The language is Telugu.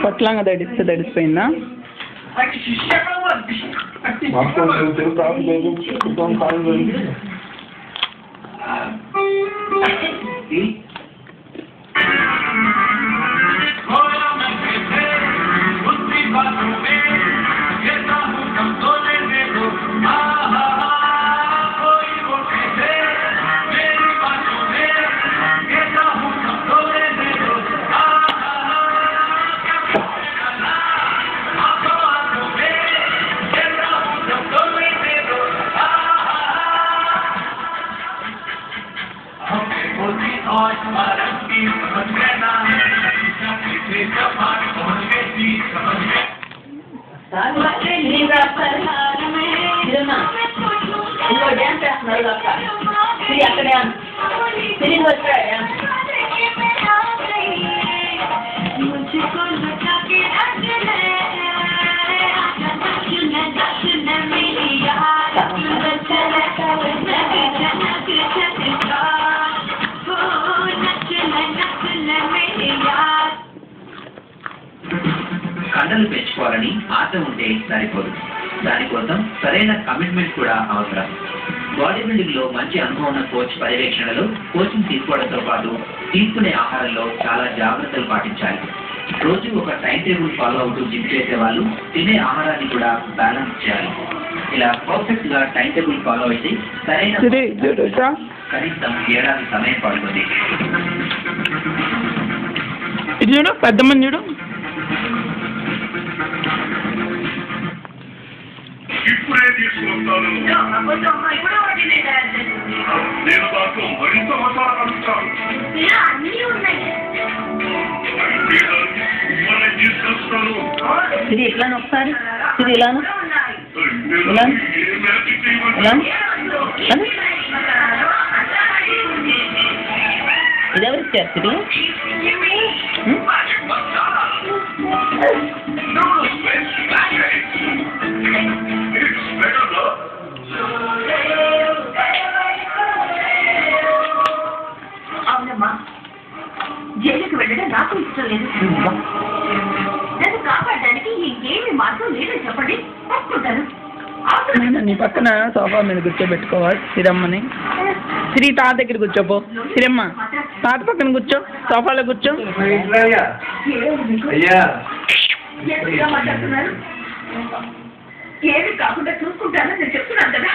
పట్లంగా తడిసిపోయిందా? కండలు పెంచుకోవాలని ఆశ ఉంటే సరిపోదు, దానికోసం సరైన కమిట్మెంట్ కూడా అవసరం. బాడీ బిల్డింగ్ లో మంచి అనుభవం ఉన్న కోచ్ పర్యవేక్షణలో కోచింగ్ తీసుకోవడంతో పాటు తీసుకునే ఆహారంలో చాలా జాగ్రత్తలు పాటించాలి. రోజు ఒక టైం టేబుల్ ఫాలో అవుతూ జిమ్ చేసే వాళ్ళు తినే ఆహారాన్ని కూడా బ్యాలెన్స్ చేయాలి. ఇలా పర్ఫెక్ట్ గా టైం టేబుల్ ఫాలో అయితే సరైన కనీసం ఏడాది సమయం పడుతుంది. చూడు పెద్దమ్మని చూడు. ఇప్పుడే తీసుకుంటాను. నేను దాంట్లో మరింత మసాలా కలుపుతాను. తీసుకొస్తాను. ఇది ఇట్లాను ఒకసారి ఇది ఇలాను ఇది ఎవరు ఇచ్చారు? అవునమ్మా, జైలుకి వెళ్ళడం నాకు ఇష్టం లేదు. నన్ను కాపాడడానికి ఇంకేమి మార్గం లేదని చెప్పండి, ఒప్పుకుంటాను. నీ పక్కన సోఫా మీద కూర్చోబెట్టుకోవాలి సిరమ్మని. సిరి తాత దగ్గర కూర్చోపో. సిరమ్మ తాత పక్కన కూర్చో, సోఫాలో కూర్చో. మాట్లాడుతున్నారు, ఏమి కాకుండా చూసుకుంటానని నేను చెప్తున్నాను కదా.